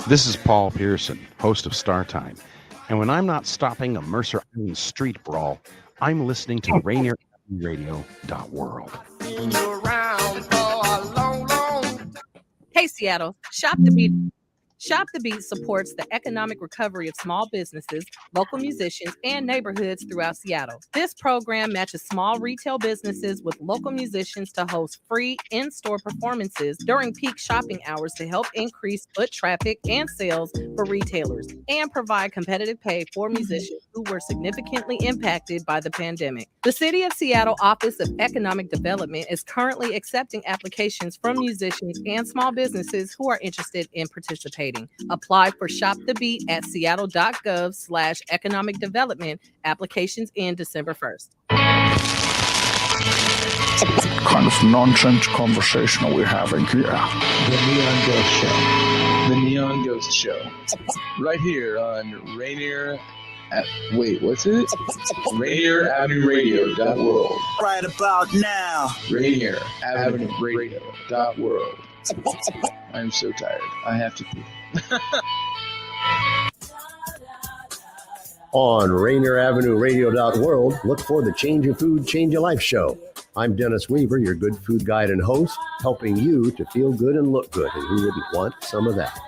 This is Paul Pearson, host of Star Time. And when I'm not stopping a Mercer Island street brawl, I'm listening to RainierRadio.world. Hey, Seattle, Shop the Beat. Shop the Beat supports the economic recovery of small businesses, local musicians, and neighborhoods throughout Seattle. This program matches small retail businesses with local musicians to host free in-store performances during peak shopping hours to help increase foot traffic and sales for retailers and provide competitive pay for musicians who were significantly impacted by the pandemic. The City of Seattle Office of Economic Development is currently accepting applications from musicians and small businesses who are interested in participating. Apply for Shop the Beat at seattle.gov/economic development. Applications end December 1st. Kind of nonsense conversation are we having here? The Neon Ghost Show. The Neon Ghost Show. Right here on Rainier what's it? RainierAvenueRadio.world. Right about now. RainierAvenueRadio.world. I'm so tired. I have to pee. On RainierAvenueRadio.world, look for the Change Your Food, Change Your Life show. I'm Dennis Weaver, your good food guide and host, helping you to feel good and look good, and who wouldn't want some of that?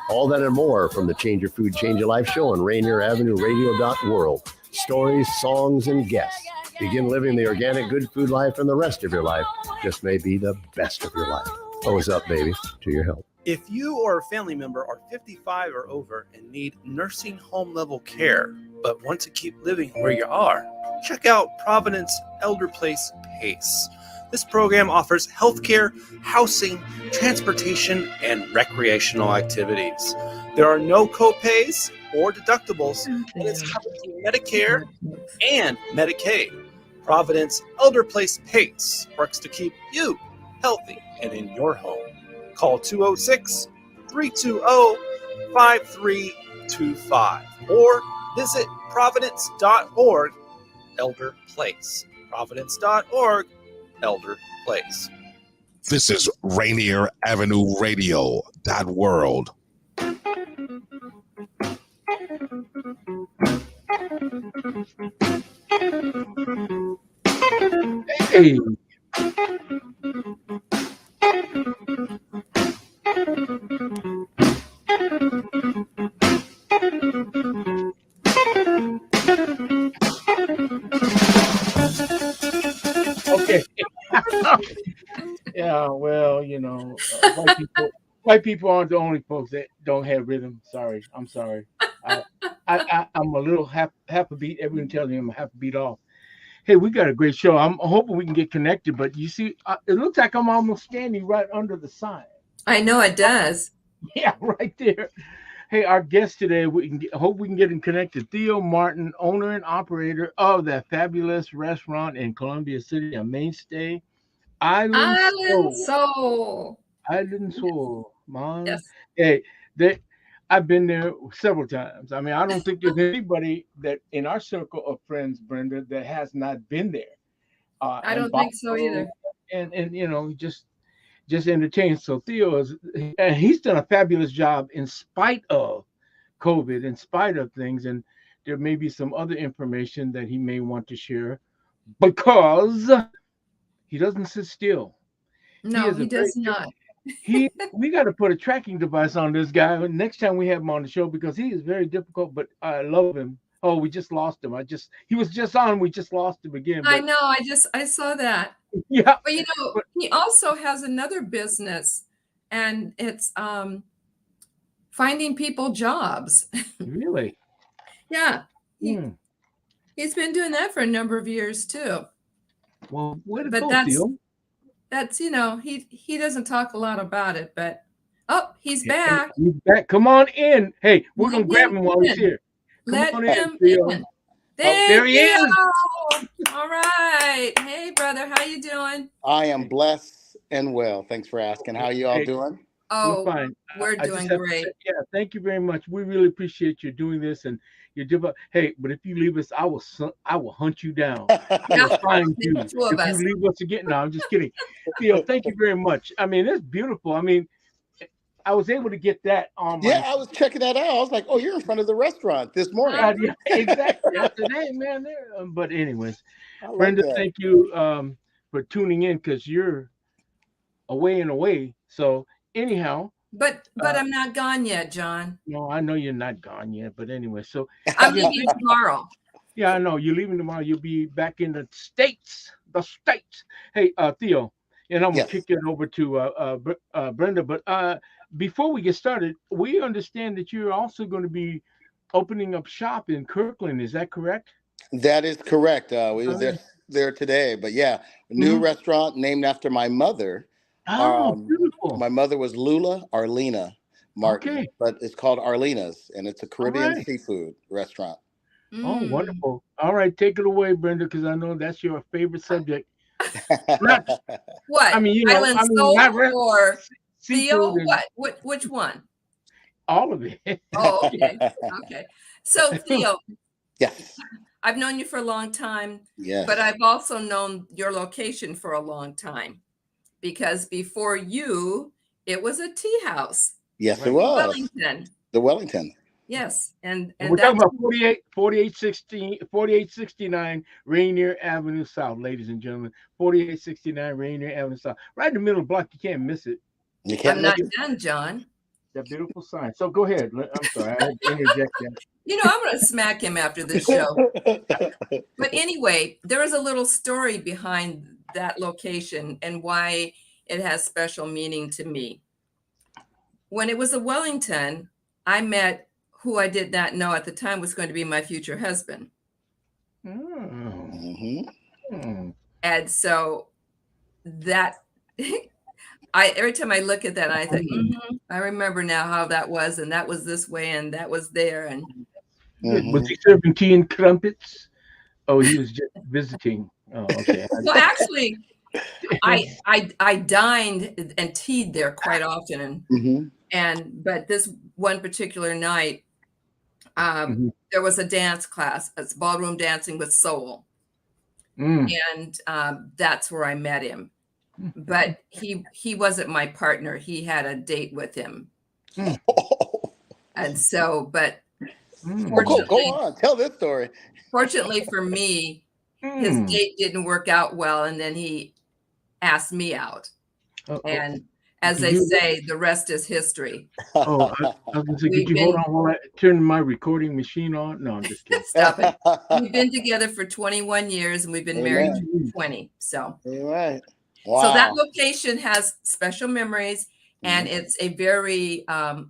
All that and more from the Change Your Food, Change Your Life show on RainierAvenueRadio.world. Stories, songs, and guests. Begin living the organic good food life, and the rest of your life just may be the best of your life. What's up, baby? To your help. If you or a family member are 55 or over and need nursing home level care, but want to keep living where you are, check out Providence Elder Place PACE. This program offers healthcare, housing, transportation, and recreational activities. There are no co-pays or deductibles, and it's covered through Medicare and Medicaid. Providence Elder Place PACE works to keep you healthy and in your home. Call 206-320-5325 or visit providence.org Elder Place. Providence.org Elder Place. This is RainierAvenueRadio.world. Hey. Okay. Yeah, well, white people aren't the only folks that don't have rhythm. Sorry, I'm sorry. I'm a little half a beat. Everyone tells me I'm half a beat off. Hey, we got a great show. I'm hoping we can get connected, but you see, it looks like I'm almost standing right under the sign. I know it does. Yeah, right there. Hey, our guest today, hope we can get him connected. Theo Martin, owner and operator of that fabulous restaurant in Columbia City, a mainstay, Island Soul. Island Soul, man. Yes. Hey, I've been there several times. I mean, I don't think there's anybody that in our circle of friends, Brenda, that has not been there. I don't think so either. And just entertained. So Theo he's done a fabulous job in spite of COVID, in spite of things, and there may be some other information that he may want to share because he doesn't sit still. No, he does not. We got to put a tracking device on this guy next time we have him on the show because he is very difficult, but I love him. Oh, we just lost him. He was just on. We just lost him again. I know. I saw that. Yeah. But he also has another business, and it's finding people jobs. Really? Yeah. He's been doing that for a number of years too. Well, that's he doesn't talk a lot about it, but he's back. He's back. Come on in. Hey, we're gonna grab him while he's here. Let him in. There he is. All right. Hey, brother, how you doing? I am blessed and well. Thanks for asking. How you all doing? Oh, we're fine. We're doing great. Thank you very much. We really appreciate you doing this, and hey, but if you leave us, I will hunt you down. I will find you. If you leave us again, no, I'm just kidding. Theo, thank you very much. I mean, it's beautiful. I mean, I was able to get that on my. Yeah, I was checking that out. I was like, oh, you're in front of the restaurant this morning. Yeah, exactly. I said, hey, man, there. But anyways, I like Brenda, that. thank you for tuning in because you're away and away. So anyhow, But I'm not gone yet, John. no, I know you're not gone yet. But anyway, so I'm leaving tomorrow. yeah, I know you're leaving tomorrow. You'll be back in the States. The States. Hey, Theo, and I'm gonna Yes. kick it over to Brenda. But before we get started, we understand that you're also going to be opening up shop in Kirkland. Is that correct? That is correct. We were there today, but yeah, a new restaurant named after my mother. Oh, beautiful. My mother was Lula Arlena Martin, but it's called Arlena's, and it's a Caribbean seafood restaurant. Oh, wonderful. All right, take it away, Brenda, because I know that's your favorite subject. What? I mean, Island Soul or Theo? seafood and Which one? all of it. Oh, okay. Okay. So Theo, Yes. I've known you for a long time, Yes. but I've also known your location for a long time because before you, it was a tea house. Yes, it was. Wellington. The Wellington. Yes. And We're talking about 4869 Rainier Avenue South, ladies and gentlemen. 4869 Rainier Avenue South. Right in the middle of the block. You can't miss it. You can't I'm not miss it. done, John. That beautiful sign. So go ahead. I'm sorry. I had to interject that. You know, I'm going to smack him after this show. But anyway, there is a little story behind that location and why it has special meaning to me. When it was a Wellington, I met who I did not know at the time was going to be my future husband. And so that every time I look at that, I thought, I remember now how that was, and that was this way, and that was there, and was he serving tea and crumpets? Oh, he was just visiting. Oh, okay. well, actually, I dined and teed there quite often, but this one particular night, there was a dance class. It's ballroom dancing with soul, and that's where I met him. But he wasn't my partner. He had a date with him, and so, but fortunately, go on, tell this story. Fortunately for me, his date didn't work out well, and then he asked me out. And as they say, the rest is history. Oh, I was gonna say, could you hold on while I turn my recording machine on? No, I'm just kidding. Stop it. We've been together for 21 years, and we've been married for 20. So, right. Wow. So that location has special memories, and it's a very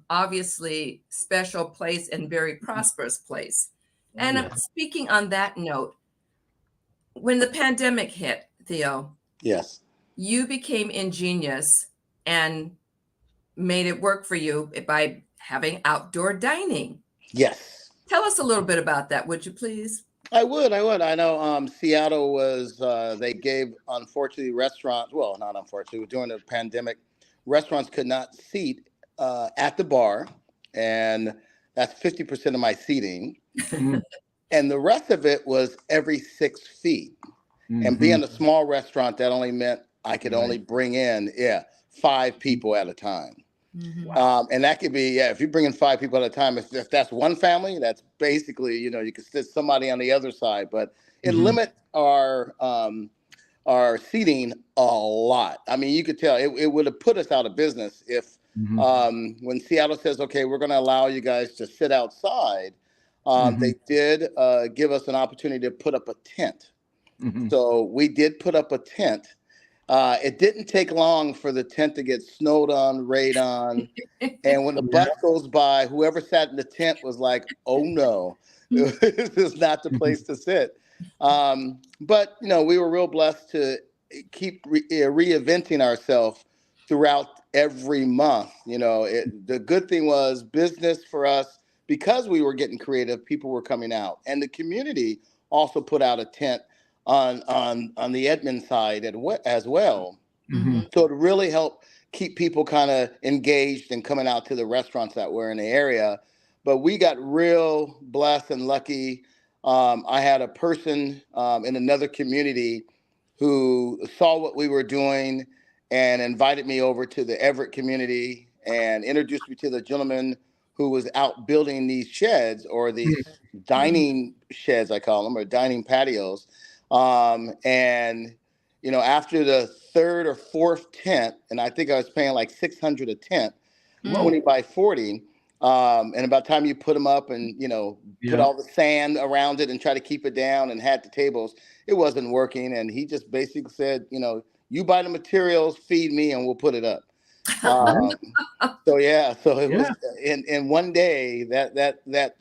obviously special place and very prosperous place. And speaking on that note, when the pandemic hit, Theo, yes, you became ingenious and made it work for you by having outdoor dining. Yes. Tell us a little bit about that, would you please? I would. I know Seattle was, they gave, unfortunately, restaurants, well, not unfortunately, during the pandemic, restaurants could not seat at the bar. And that's 50% of my seating. And the rest of it was every 6 feet. And being a small restaurant, that only meant I could only bring in, 5 people at a time. And that could be, if you bring in 5 people at a time, if that's one family, that's basically, you could sit somebody on the other side, but it limits our seating a lot. I mean, you could tell it would have put us out of business if when Seattle says, okay, we're going to allow you guys to sit outside, they did give us an opportunity to put up a tent. So we did put up a tent. It didn't take long for the tent to get snowed on, rained on. And when the bus goes by, whoever sat in the tent was like, oh no, this is not the place to sit. But, we were real blessed to keep reinventing ourselves throughout every month. The good thing was business for us, because we were getting creative, people were coming out. And the community also put out a tent on the Edmond side as well. So it really helped keep people kind of engaged and coming out to the restaurants that were in the area. But we got real blessed and lucky. I had a person in another community who saw what we were doing and invited me over to the Everett community. and introduced me to the gentleman who was out building these sheds, or these dining sheds, I call them, or dining patios. And after the third or fourth tent, and I think I was paying like $600 a tent, 20 by 40. And about the time you put them up and, put all the sand around it and try to keep it down and had the tables, it wasn't working. And he just basically said, you buy the materials, feed me, and we'll put it up. So it was in one day that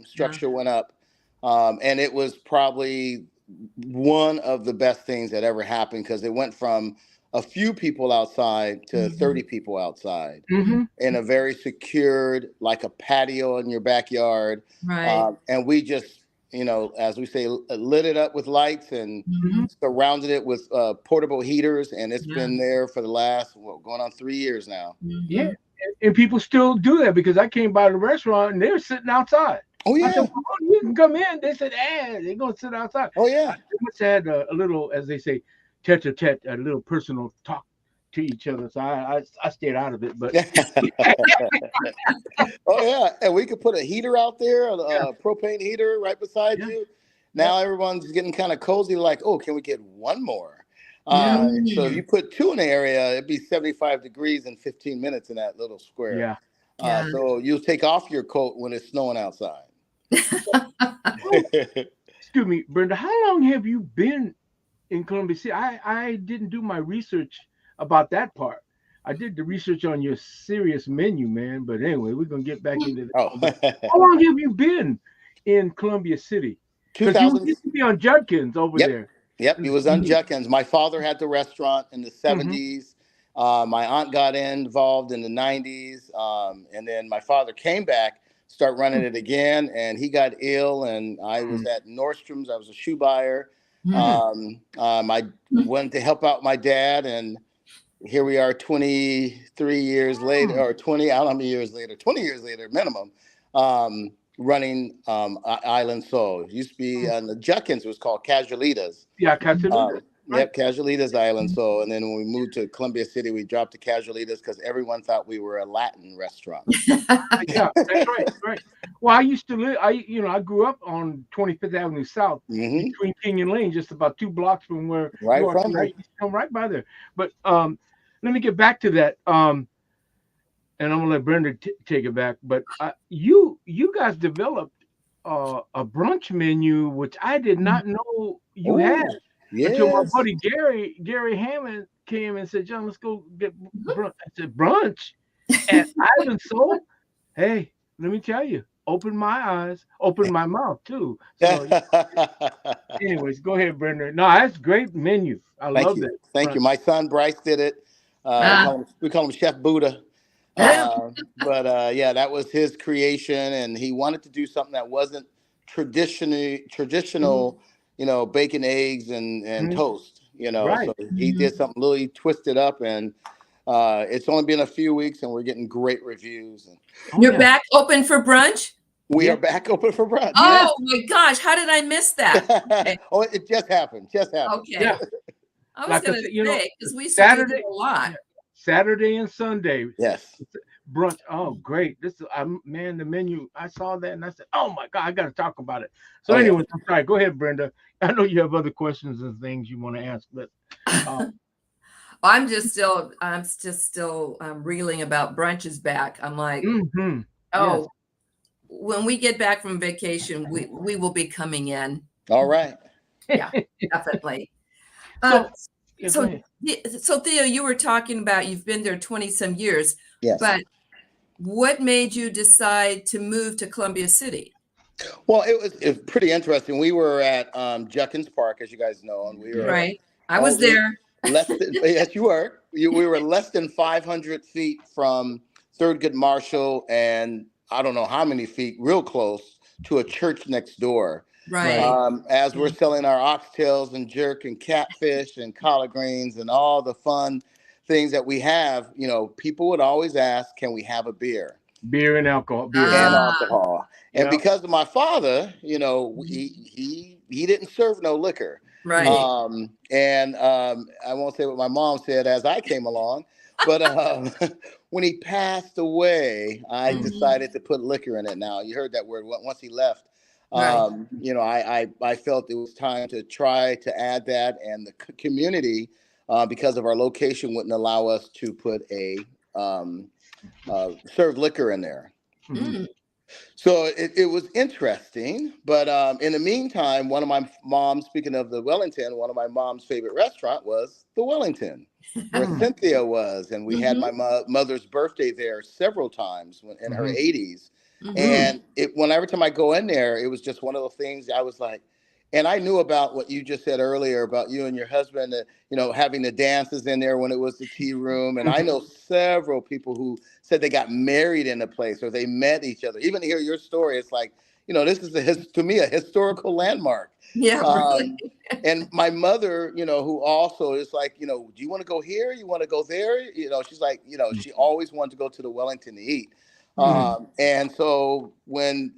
structure went up. And it was probably one of the best things that ever happened, because it went from a few people outside to 30 people outside in a very secured, like a patio in your backyard. Right. And we just, as we say, lit it up with lights and surrounded it with portable heaters. And it's been there for the last, going on 3 years now. Yeah. And people still do that, because I came by the restaurant and they were sitting outside. Oh, yeah. I said, well, you can come in. They said, they're going to sit outside. Oh, yeah. They must have had a little, as they say, tete-a-tete, a little personal talk to each other. So I stayed out of it. But oh, yeah. And we could put a heater out there, a propane heater right beside you. Now everyone's getting kind of cozy, like, oh, can we get one more? So if you put two in the area, it'd be 75 degrees in 15 minutes in that little square. So you'll take off your coat when it's snowing outside. Excuse me, Brenda, how long have you been in Columbia City? I didn't do my research about that part. I did the research on your serious menu, man. But anyway, we're going to get back into that. How long have you been in Columbia City? Because you used to be on Judkins over there. Yep, he was on Judkins. My father had the restaurant in the 70s. My aunt got involved in the 90s. And then my father came back, started running it again, and he got ill. And I was at Nordstrom's. I was a shoe buyer. I went to help out my dad, and here we are 23 years later, or 20, I don't know how many years later, 20 years later minimum, running Island Soul. It used to be on the Judkins, it was called Casualitas. Yeah, Casualitas. Yep, Casualitas Island Soul. And then when we moved to Columbia City, we dropped to Casualitas because everyone thought we were a Latin restaurant. Yeah, that's right. Well, I used to live, I grew up on 25th Avenue South, between King and Lane, just about 2 blocks from where right you from right, come right by there. But let me get back to that. And I'm gonna let Brenda take it back. But you guys developed a brunch menu, which I did not know you had. Yes. Until my buddy Gary Hammond came and said, "John, let's go get brunch." I said, "Brunch at Island Soul?" Hey, let me tell you, opened my eyes, opened my mouth too. So, anyways, go ahead, Brenda. No, that's great menu. I love that. Thank you. My son Bryce did it. We call him Chef Buddha. But that was his creation, and he wanted to do something that wasn't traditional. Bacon, eggs, and toast, Right. So he did something really twisted up, and it's only been a few weeks and we're getting great reviews. And You're back open for brunch? We are back open for brunch. Oh my gosh, how did I miss that? Oh, it just happened. Okay. Yeah. I was going to say, because we Saturday a lot. Saturday and Sunday. Yes. Brunch. Oh, great. This is, man, the menu. I saw that and I said, oh my God, I got to talk about it. So anyway, I'm sorry. Go ahead, Brenda. I know you have other questions and things you want to ask, but I'm just still reeling about brunches back. I'm like, yes. When we get back from vacation, we will be coming in. All right. Yeah, definitely. So Theo, you were talking about you've been there 20 some years. Yes. But what made you decide to move to Columbia City? Well, it was pretty interesting. We were at Judkins Park, as you guys know, and we were right. I was there. Yes, you were. We were less than 500 feet from Thurgood Marshall, and I don't know how many feet, real close to a church next door. Right. As we're selling our oxtails and jerk and catfish and collard greens and all the fun things that we have, people would always ask, can we have a beer? Beer and alcohol. And because of my father, he didn't serve no liquor. Right. I won't say what my mom said as I came along, But when he passed away, I decided to put liquor in it. Now you heard that word once he left. Right. You know, I felt it was time to try to add that, and the community, because of our location, wouldn't allow us to put a serve liquor in there. Mm. So it was interesting, but in the meantime, one of my mom's, speaking of the Wellington, one of my mom's favorite restaurant was the Wellington, where Cynthia was, and we had my mother's birthday there several times in her 80s. And every time I go in there, it was just one of those things. I was like, and I knew about what you just said earlier about you and your husband, you know, having the dances in there when it was the tea room. And I know several people who said they got married in the place or they met each other. Even to hear your story, it's like, you know, this is to me a historical landmark. Yeah. Really. And my mother, you know, who also is like, you know, do you want to go here? You want to go there? You know, she's like, you know, she always wanted to go to the Wellington to eat. And so when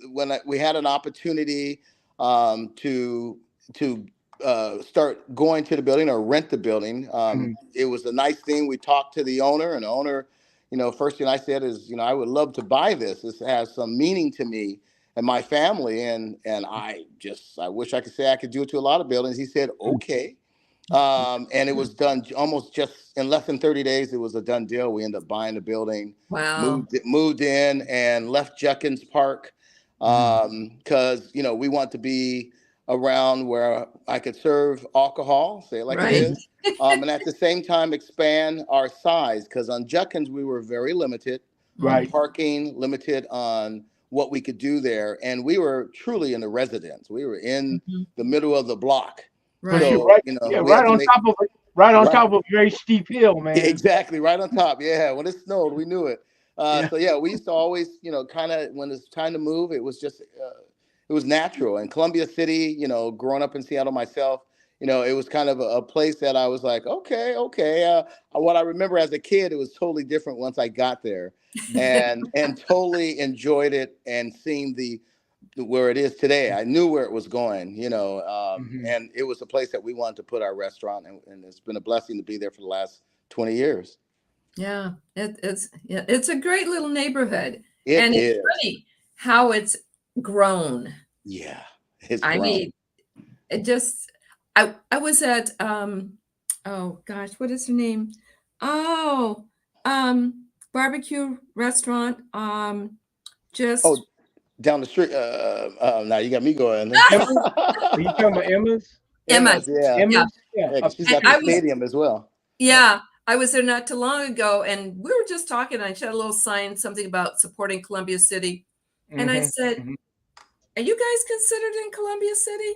we had an opportunity to start going to the building or rent the building, it was a nice thing. We talked to the owner, and the owner, you know, first thing I said is, you know, I would love to buy this. This has some meaning to me and my family, and I wish I could say I could do it to a lot of buildings. He said, okay. And it was done almost just in less than 30 days. It was a done deal. We ended up buying the building, Wow. moved in, and left Junkins Park because, you know, we want to be around where I could serve alcohol, say it like it is, and at the same time expand our size, because on Junkins we were very limited, on parking, limited on what we could do there, and we were truly in the residence. We were in the middle of the block. Right. So, Right, you know, yeah, right on top of it, right on top of a very steep hill, man. Exactly, right on top. Yeah, when it snowed, we knew it. So yeah, we used to always, you know, kind of when it's time to move, it was just, it was natural. And Columbia City, you know, growing up in Seattle myself, you know, it was kind of a place that I was like, okay. What I remember as a kid, it was totally different once I got there, and totally enjoyed it and seeing where it is today. I knew where it was going, you know, and it was a place that we wanted to put our restaurant, and it's been a blessing to be there for the last 20 years. Yeah, it's a great little neighborhood. It It's is. funny how it's grown. Yeah, it's I grown. mean, it just I was at oh gosh, what is her name? Oh, barbecue restaurant. Just Down the street. Now you got me going. Are you talking about Emma's? Emma's. Yeah. Emma's? Yeah, 'cause she's at I the was- stadium as well. Yeah, I was there not too long ago, and we were just talking. And she had a little sign, something about supporting Columbia City, and I said, "Are you guys considered in Columbia City?"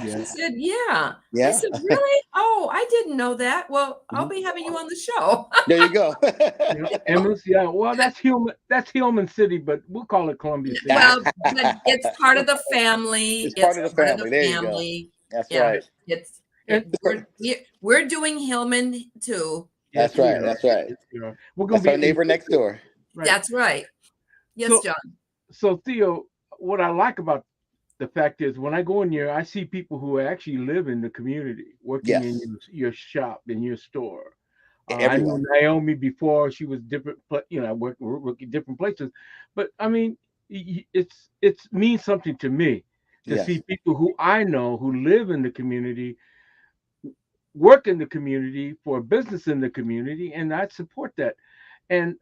She said, "Yeah." I said, "Really? Oh, I didn't know that. Well, I'll be having you on the show." There you go. Emma's, yeah. Well, that's Hillman City, but we'll call it Columbia City. Well, but it's part of the family. It's part of the family. There you go. That's right. We're doing Hillman too. That's right. That's right. We're gonna That's be our neighbor next door. That's right. Yes, So- John. So Theo, what I like about the fact is when I go in there, I see people who actually live in the community, working in your shop, in your store. I knew Naomi before; she was different. You know, I work in different places, but I mean, it's means something to me to see people who I know who live in the community, work in the community for a business in the community, and I support that. And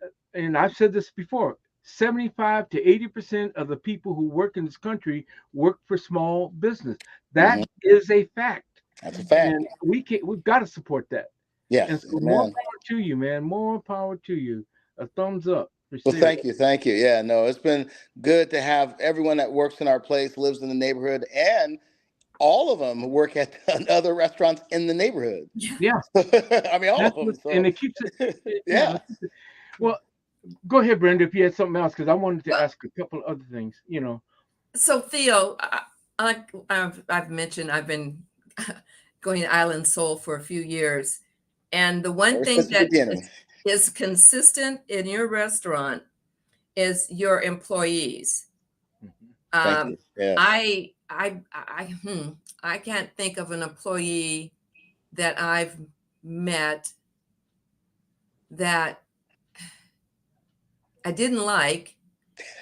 I've said this before. 75 to 80% of the people who work in this country work for small business. That is a fact. That's a fact. And we've got to support that. Yes. And so more power to you, man. More power to you. A thumbs up. Well, thank you. Yeah, no, it's been good to have everyone that works in our place, lives in the neighborhood, and all of them work at other restaurants in the neighborhood. Yeah. I mean, all of them. So. And it keeps it. Yeah. Well, go ahead, Brenda, if you had something else, because I wanted to ask a couple of other things, you know. So Theo, I've mentioned I've been going to Island Soul for a few years, and the one thing that is consistent in your restaurant is your employees. Thank you. I can't think of an employee that I've met that I didn't like,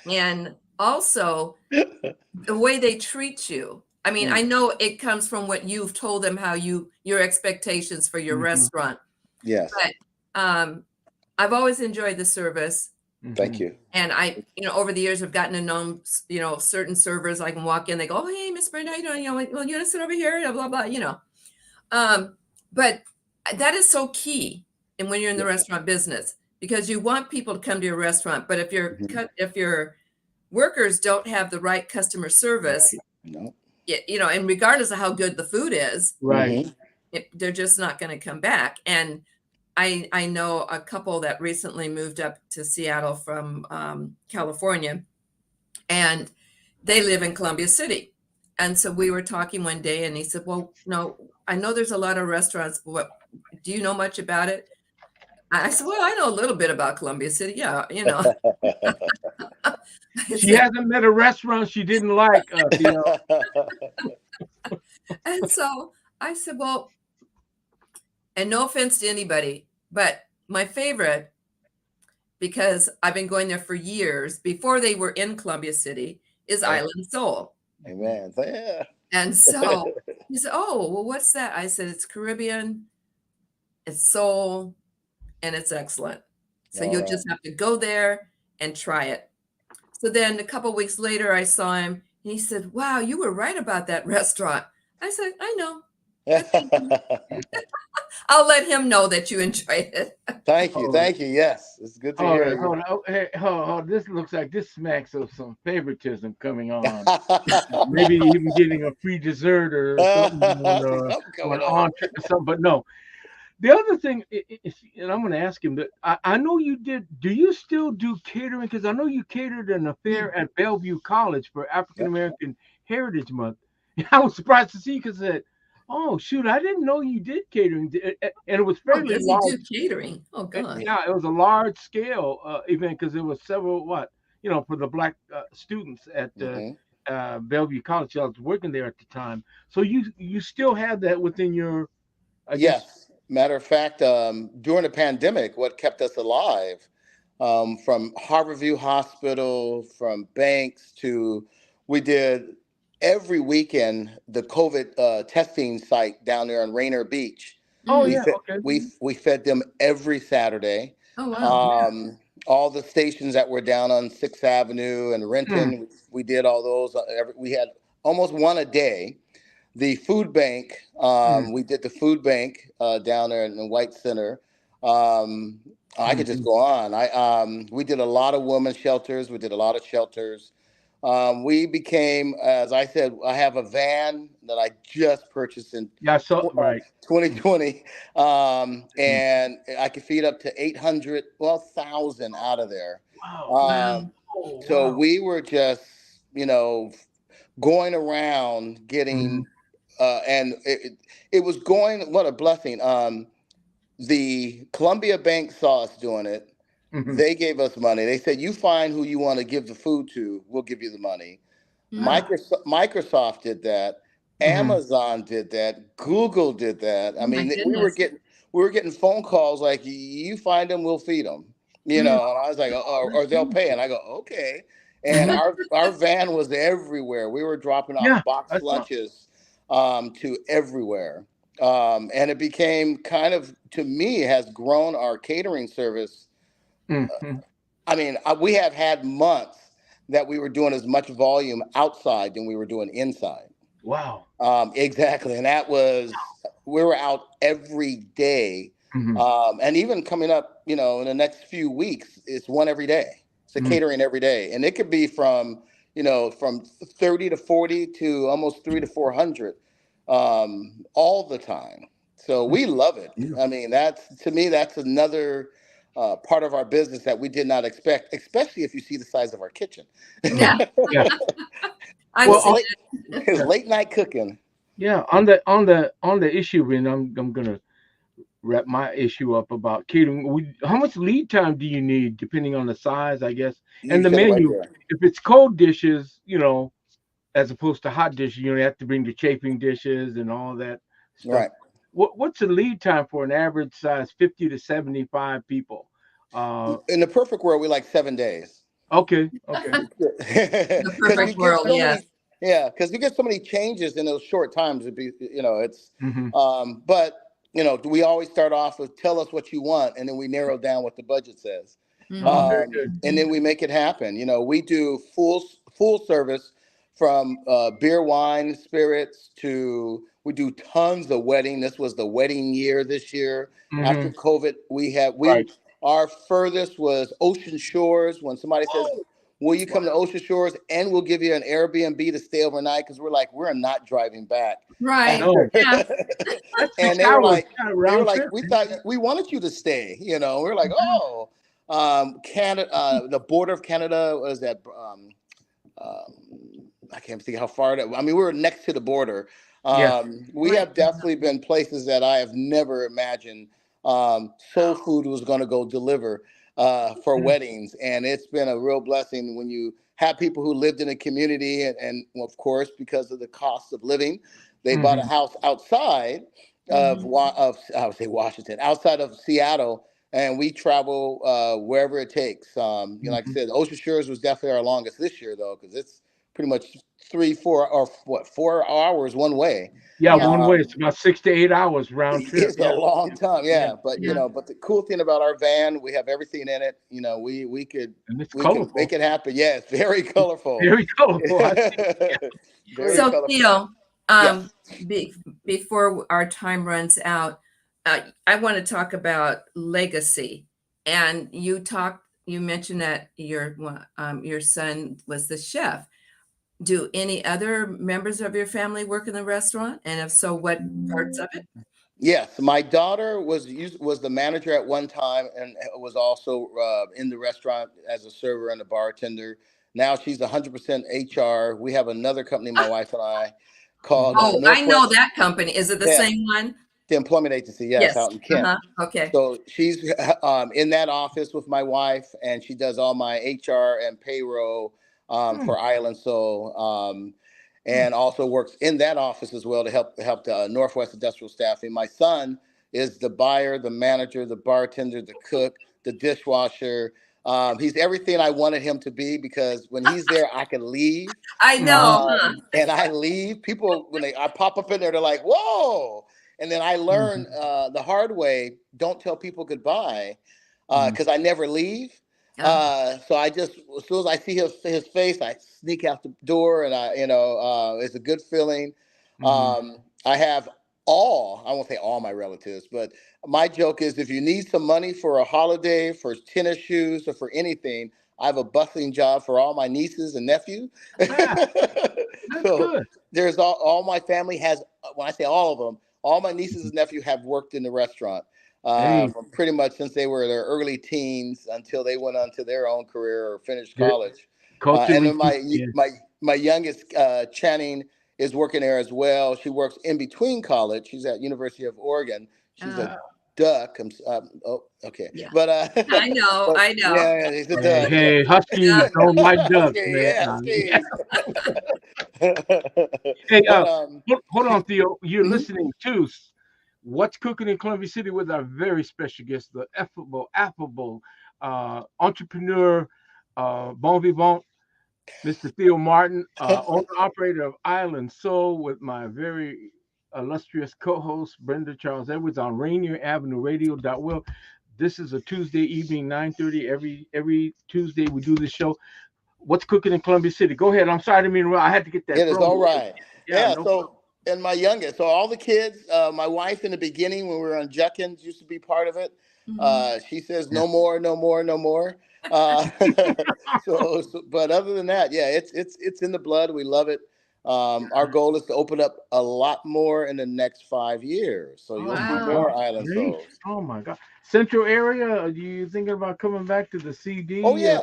and also the way they treat you. I mean, I know it comes from what you've told them, how your expectations for your restaurant. Yes. But I've always enjoyed the service. Thank you. And I, over the years, I've gotten to know, certain servers. I can walk in, they go, "Oh, hey, Miss Brenda, how you doing? Well, you want to sit over here?" Blah, blah, blah, But that is so key. And when you're in the restaurant business, because you want people to come to your restaurant, but if your workers don't have the right customer service, and regardless of how good the food is, right, they're just not going to come back. And I know a couple that recently moved up to Seattle from California, and they live in Columbia City. And so we were talking one day, and he said, "Well, no, I know there's a lot of restaurants, but do you know much about it?" I said, "Well, I know a little bit about Columbia City. Yeah, She hasn't met a restaurant she didn't like. And so I said, "Well," and no offense to anybody, but my favorite, because I've been going there for years before they were in Columbia City, is Island Soul. Amen. Yeah. And so he said, "Oh, well, what's that?" I said, "It's Caribbean, it's soul, and it's excellent. So you'll just have to go there and try it." So then a couple of weeks later, I saw him, and he said, "Wow, you were right about that restaurant." I said, "I know. I'll let him know that you enjoyed it." Thank you. Thank you. Yes. It's good to hear. Hold on. Hey, this looks like this smacks of some favoritism coming on. Maybe even getting a free dessert or something, or an entree or something. But no. The other thing is, and I'm going to ask him, that I know you did. Do you still do catering? Because I know you catered an affair at Bellevue College for African American Heritage Month. I was surprised to see, because oh shoot, I didn't know you did catering, and it was fairly large. You do catering? Oh god. Yeah, it was a large scale event, because there was several for the Black students at Bellevue College. I was working there at the time, so you still have that within your. Yes. Matter of fact, during the pandemic, what kept us alive, from Harborview Hospital, from Banks to, we did every weekend the COVID testing site down there on Rainier Beach. Oh, We fed them every Saturday. Oh, wow. All the stations that were down on 6th Avenue and Renton, we did all those. We had almost one a day. The food bank, we did the food bank down there in the White Center. I could just go on. We did a lot of women's shelters. We did a lot of shelters. We became, as I said, I have a van that I just purchased in 2020. And I could feed up to 1,000 out of there. Wow. So we were just, going around getting, and it was going, what a blessing. The Columbia Bank saw us doing it. They gave us money. They said, "You find who you want to give the food to, we'll give you the money." Microsoft did that. Amazon did that. Google did that. I mean, we were getting phone calls like, "You find them, we'll feed them." And I was like, or they'll pay. And I go, okay. And our van was everywhere. We were dropping off box lunches to everywhere. And it became kind of, to me, has grown our catering service. I mean, we have had months that we were doing as much volume outside than we were doing inside. Wow. Exactly. And that was, we were out every day. And even coming up, in the next few weeks, it's one every day. It's a catering every day. And it could be from 30 to 40 to almost 300 to 400 all the time. So we love it. I mean, to me, that's another part of our business that we did not expect, especially if you see the size of our kitchen. It's late night cooking. Yeah, on the issue, and I'm gonna wrap my issue up about catering. How much lead time do you need, depending on the size, I guess, and the menu? If it's cold dishes, as opposed to hot dishes, you have to bring the chafing dishes and all that stuff. Right. what's the lead time for an average size 50 to 75 people? In the perfect world, we like 7 days. Okay. The perfect world, yes. Yeah, because you get so many changes in those short times. It'd be, it's. Mm-hmm. But we always start off with tell us what you want, and then we narrow down what the budget says, Very good. and then we make it happen. We do full service from beer, wine, spirits to. We do tons of wedding. This was the wedding year this year. Mm-hmm. After COVID, our furthest was Ocean Shores. When somebody says, will you come to Ocean Shores, and we'll give you an Airbnb to stay overnight, because we're not driving back. Right. Yeah. And they were like, we thought we wanted you to stay. We're like, Canada, the border of Canada was that. I can't think how far. We were next to the border. We have definitely been places that I have never imagined soul food was going to go deliver for weddings. And it's been a real blessing when you have people who lived in a community and of course, because of the cost of living, they bought a house outside of I would say Washington, outside of Seattle. And we travel wherever it takes. Like I said, Ocean Shores was definitely our longest this year, though, because it's pretty much 4 hours one way. Yeah, one way. It's about 6 to 8 hours round trip. It's a long time, But but the cool thing about our van, we have everything in it. We could make it happen. Yeah, it's very colorful. Very colorful. So Theo, before our time runs out, I want to talk about legacy. And you mentioned that your son was the chef. Do any other members of your family work in the restaurant? And if so, what parts of it? Yes, my daughter was the manager at one time and was also in the restaurant as a server and a bartender. Now she's 100% HR. We have another company, my wife and I, called. I know that company. Is it the same one? The employment agency, yes. Out in Kent. Okay. So she's in that office with my wife, and she does all my HR and payroll for Island Soul, and also works in that office as well to help the Northwest Industrial Staffing. My son is the buyer, the manager, the bartender, the cook, the dishwasher. He's everything I wanted him to be, because when he's there, I can leave. I know. And I leave. People, when I pop up in there, they're like, whoa. And then I learned the hard way, don't tell people goodbye, because I never leave. So I just, as soon as I see his face, I sneak out the door, and it's a good feeling. I have I won't say all my relatives, but my joke is if you need some money for a holiday, for tennis shoes, or for anything, I have a busting job for all my nieces and nephews. So there's all my family has, when I say all of them, all my nieces and nephews have worked in the restaurant. From pretty much since they were their early teens until they went on to their own career or finished college. And then my youngest, Channing, is working there as well. She works in between college. She's at University of Oregon. She's a duck. Okay. Yeah. But I know. Yeah, he's a duck. Hey, Huskies don't like ducks, man. Hey, hold on, Theo. You're listening to What's Cooking in Columbia City with our very special guest, the affable entrepreneur, bon vivant, Mr. Theo Martin, owner operator of Island Soul, with my very illustrious co-host Brenda Charles Edwards on Rainier Avenue Radio.will. This is a Tuesday evening, 9:30. Every Tuesday we do this show. What's Cooking in Columbia City? Go ahead. I'm sorry to mean I had to get that. It is all right. Yeah. And my youngest, so all the kids, my wife in the beginning when we were on Junkins used to be part of it. She says no more. But other than that, it's in the blood. We love it. Our goal is to open up a lot more in the next 5 years. So you'll see more Island Souls. Oh my God. Central area, are you thinking about coming back to the CD? Oh yeah.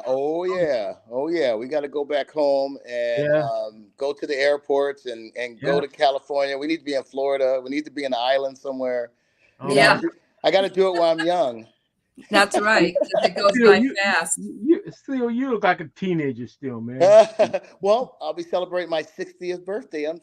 We got to go back home and go to the airports and go to California. We need to be in Florida. We need to be in the island somewhere. I got to do it while I'm young. That's right. It goes by fast. You look like a teenager still, man. Well, I'll be celebrating my 60th birthday on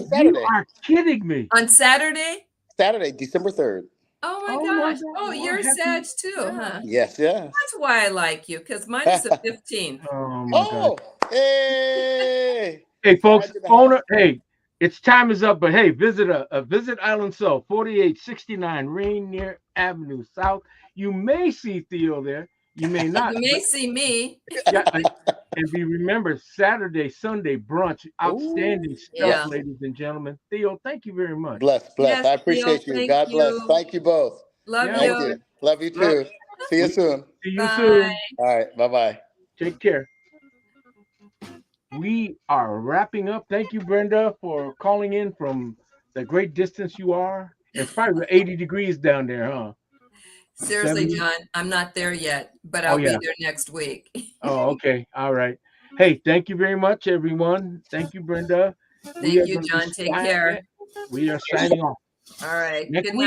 Saturday. You are kidding me. On Saturday? Saturday, December 3rd. Oh my Oh my gosh. God. Oh, Well, you're happy- Sag too, huh? Yes, yes. That's why I like you, because mine is the 15th. Oh my God. Oh, hey. Hey, folks, Glad you're owner. Hey, its time is up, but hey, visit Visit Island Soul, 4869 Rainier Avenue South. You may see Theo there. You may not. You may see me. Yeah, and be remember Saturday, Sunday brunch. Outstanding stuff, Yeah. ladies and gentlemen. Theo, thank you very much. Bless. Yes, I appreciate Theo, you. thank God bless. you. Thank you both. Love Yeah. Thank you. you. Love you too. See you soon. See you Bye. soon. All right. Bye-bye. Take care. We are wrapping up. Thank you, Brenda, for calling in from the great distance you are. It's probably 80 degrees down there, huh? Seriously, 70? John, I'm not there yet, but Oh, I'll yeah. be there next week. Oh, okay. All right. Hey, thank you very much, everyone. Thank you, Brenda. Thank you, John. Take care. We are signing off. All right. Next Good week. night.